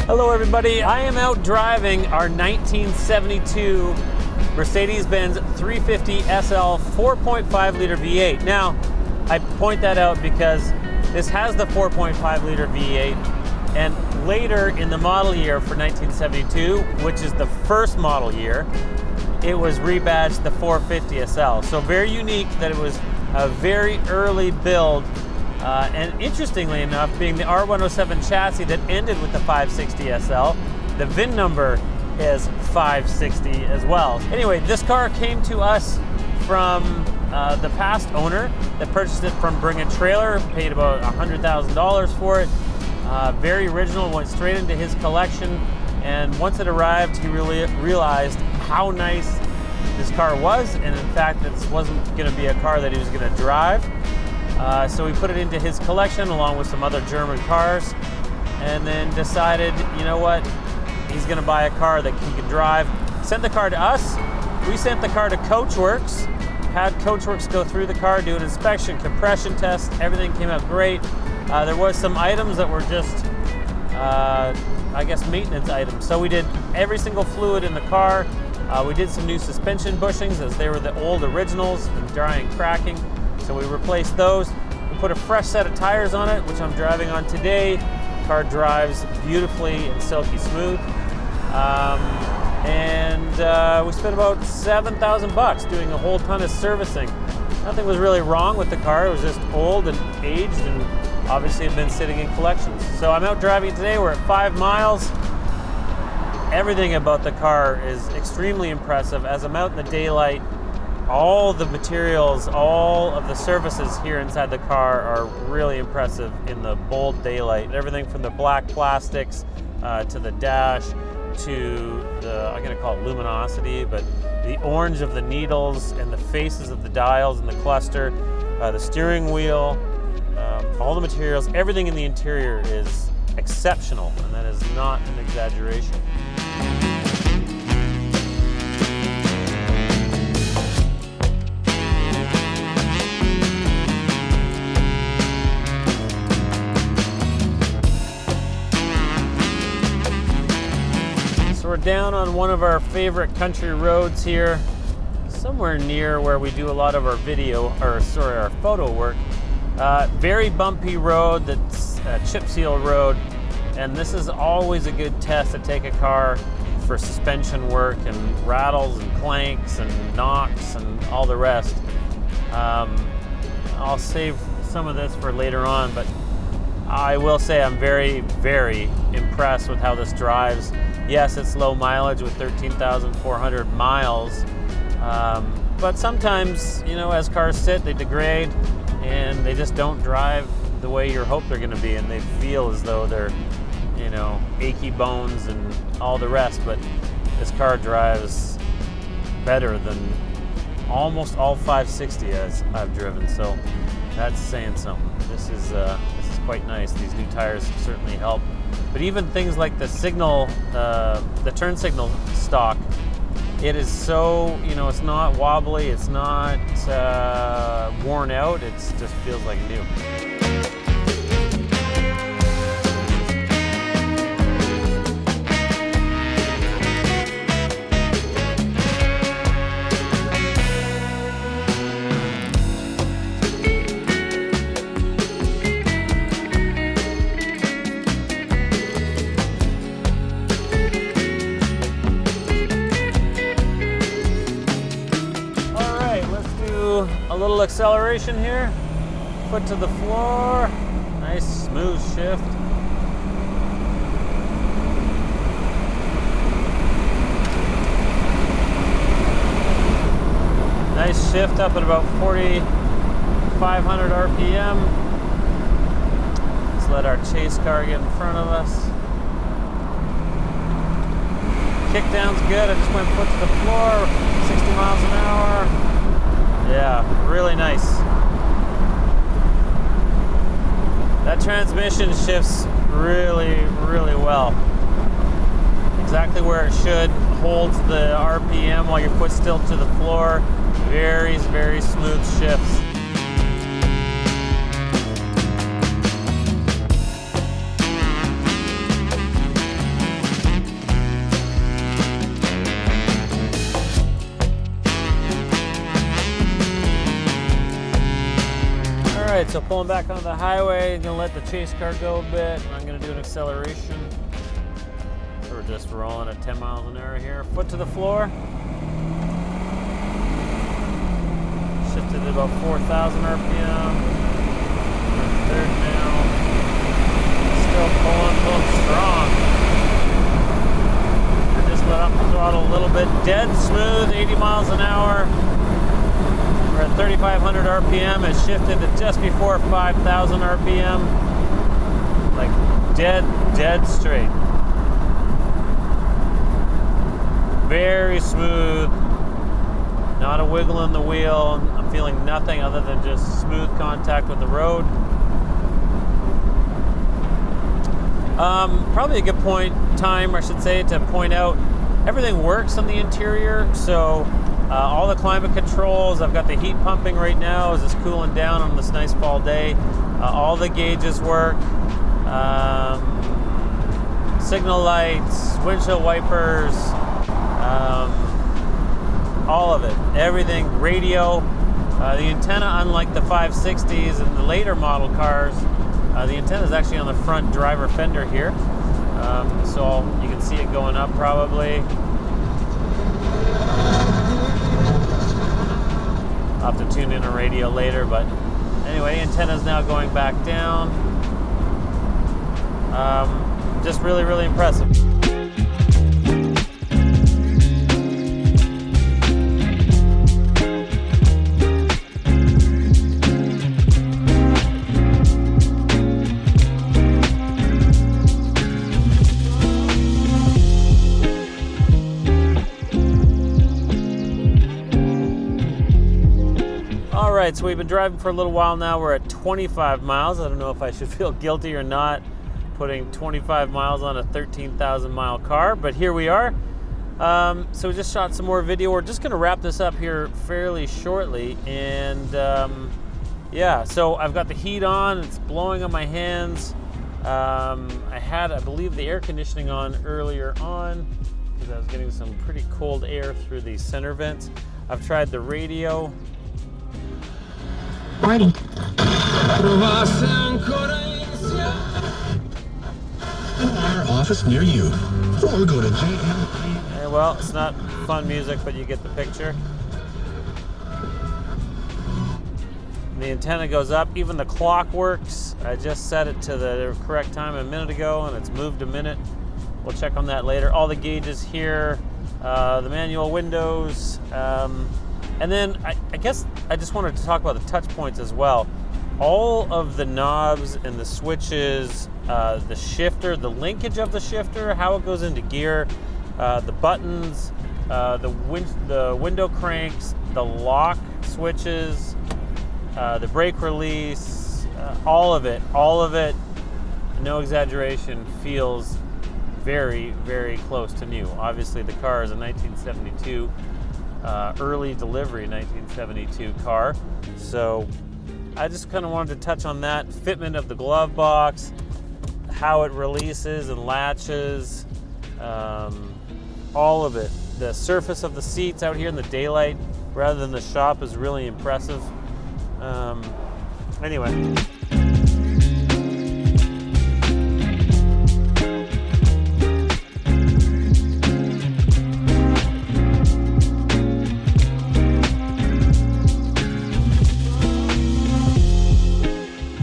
Hello everybody, I am out driving our 1972 Mercedes-Benz 350 SL 4.5 liter V8. Now, I point that out because this has the 4.5 liter V8, and later in the model year for 1972, which is the first model year, it was rebadged the 450 SL. So very unique that it was a very early build. And interestingly enough, being the R107 chassis that ended with the 560 SL, the VIN number is 560 as well. Anyway, this car came to us from the past owner that purchased it from Bring a Trailer, paid about $100,000 for it. Very original, went straight into his collection. And once it arrived, he really realized how nice this car was. And in fact, this wasn't gonna be a car that he was gonna drive. So we put it into his collection along with some other German cars, and then decided, you know what, he's gonna buy a car that he can drive. Sent the car to us. We sent the car to Coachworks, had Coachworks go through the car, do an inspection, compression test, everything came out great. There was some items that were just, I guess, maintenance items. So we did every single fluid in the car. We did some new suspension bushings as they were the old originals and dry and cracking. So we replaced those. We put a fresh set of tires on it, which I'm driving on today. The car drives beautifully and silky smooth. We spent about $7,000 doing a whole ton of servicing. Nothing was really wrong with the car. It was just old and aged, and obviously had been sitting in collections. So I'm out driving today. We're at 5 miles. Everything about the car is extremely impressive. As I'm out in the daylight, all the materials, all of the surfaces here inside the car are really impressive in the bold daylight. Everything from the black plastics to the dash to the, I'm gonna call it luminosity, but the orange of the needles and the faces of the dials and the cluster, the steering wheel, all the materials, everything in the interior is exceptional, and that is not an exaggeration. We're down on one of our favorite country roads here, somewhere near where we do a lot of our our photo work. Very bumpy road, that's a chip seal road, and this is always a good test to take a car for suspension work and rattles and clanks and knocks and all the rest. I'll save some of this for later on, but I will say I'm very, very impressed with how this drives. Yes, it's low mileage with 13,400 miles, but sometimes, you know, as cars sit, they degrade and they just don't drive the way you hope they're gonna be, and they feel as though they're, you know, achy bones and all the rest, but this car drives better than almost all 560 as I've driven, so that's saying something. This is quite nice. These new tires certainly help. But even things like the signal, the turn signal stock, it is so, you know, it's not wobbly, it's not worn out, it just feels like new. A little acceleration here, foot to the floor, nice smooth shift. Nice shift up at about 4,500 RPM. Let's let our chase car get in front of us. Kickdown's good, I just went foot to the floor, 60 miles an hour. Yeah, really nice. That transmission shifts really, really well. Exactly where it should. Holds the RPM while your foot's still to the floor. Very, very smooth shifts. so pulling back onto the highway, gonna let the chase car go a bit, and I'm gonna do an acceleration. We're just rolling at 10 miles an hour here. Foot to the floor. Shifted to about 4,000 RPM. Third now. Still pulling strong. I just let up the throttle a little bit. Dead smooth, 80 miles an hour. We're at 3,500 RPM. It shifted to just before 5,000 RPM. Like dead straight. Very smooth. Not a wiggle in the wheel. I'm feeling nothing other than just smooth contact with the road. Probably a good time, I should say, to point out everything works on the interior. So all the climate controls, I've got the heat pumping right now as it's cooling down on this nice fall day. All the gauges work. Signal lights, windshield wipers, all of it, everything, radio. The antenna, unlike the 560s and the later model cars, the antenna is actually on the front driver fender here. So you can see it going up probably. I'll have to tune in a radio later, but anyway, antenna is now going back down. Just really, really impressive. All right, so we've been driving for a little while now. We're at 25 miles. I don't know if I should feel guilty or not putting 25 miles on a 13,000 mile car, but here we are. So we just shot some more video. We're just gonna wrap this up here fairly shortly. And yeah, so I've got the heat on, it's blowing on my hands. I had, I believe, the air conditioning on earlier on because I was getting some pretty cold air through the center vents. I've tried the radio. Ready. Our office near you. Or go to JM. Yeah, well, it's not fun music, but you get the picture. The antenna goes up. Even the clock works. I just set it to the correct time a minute ago, and it's moved a minute. We'll check on that later. All the gauges here, the manual windows. And then I guess I just wanted to talk about the touch points as well. All of the knobs and the switches, the shifter, the linkage of the shifter, how it goes into gear, the buttons, the window cranks, the lock switches, the brake release, all of it, no exaggeration, feels very, very close to new. Obviously the car is a 1972 early delivery 1972 car, so I just kind of wanted to touch on that. Fitment of the glove box, how it releases and latches, all of it. The surface of the seats out here in the daylight rather than the shop is really impressive. Anyway.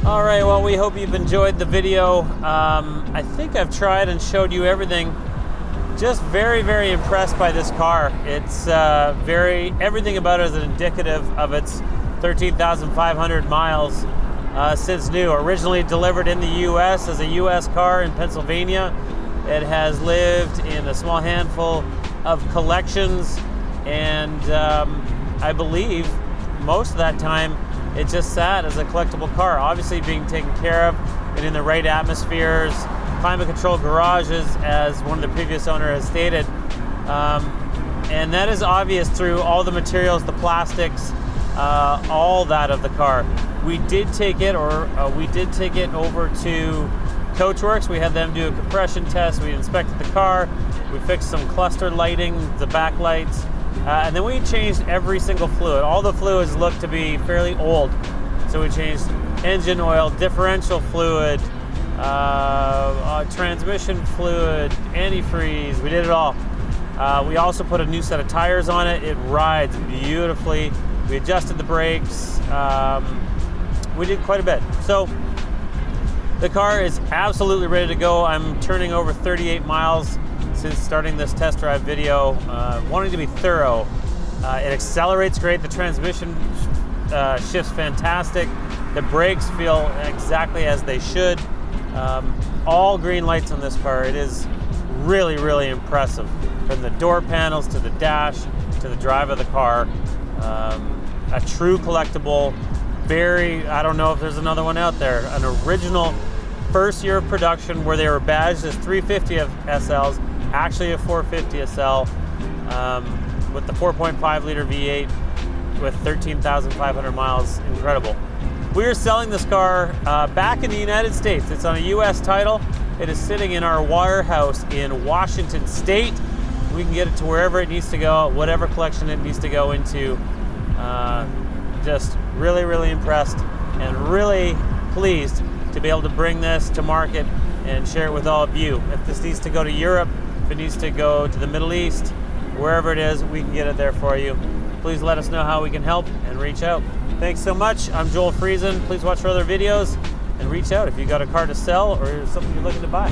All right, well, we hope you've enjoyed the video. I think I've tried and showed you everything. Just very, very impressed by this car. It's everything about it is indicative of its 13,500 miles since new. Originally delivered in the US as a US car in Pennsylvania. It has lived in a small handful of collections, and I believe most of that time it just sat as a collectible car, obviously being taken care of and in the right atmospheres, climate controlled garages, as one of the previous owner has stated. And that is obvious through all the materials, the plastics, all that of the car. We did take it over to Coachworks. We had them do a compression test. We inspected the car. We fixed some cluster lighting, the backlights. And then we changed every single fluid. All the fluids looked to be fairly old. So we changed engine oil, differential fluid, transmission fluid, antifreeze. We did it all. We also put a new set of tires on it. It rides beautifully. We adjusted the brakes. We did quite a bit. So the car is absolutely ready to go. I'm turning over 38 miles since starting this test drive video, wanting to be thorough. It accelerates great. The transmission shifts fantastic. The brakes feel exactly as they should. All green lights on this car. It is really, really impressive. From the door panels to the dash to the drive of the car. A true collectible. I don't know if there's another one out there. An original first year of production where they were badged as 350 SLs, actually a 450 SL with the 4.5 liter V8 with 13,500 miles. Incredible. We are selling this car back in the United States. It's on a US title. It is sitting in our warehouse in Washington State. We can get it to wherever it needs to go, whatever collection it needs to go into. Just really, really impressed and really pleased to be able to bring this to market and share it with all of you. If this needs to go to Europe, if it needs to go to the Middle East, wherever it is, we can get it there for you. Please let us know how we can help and reach out. Thanks so much. I'm Joel Friesen. Please watch for other videos and reach out if you got a car to sell or something you're looking to buy.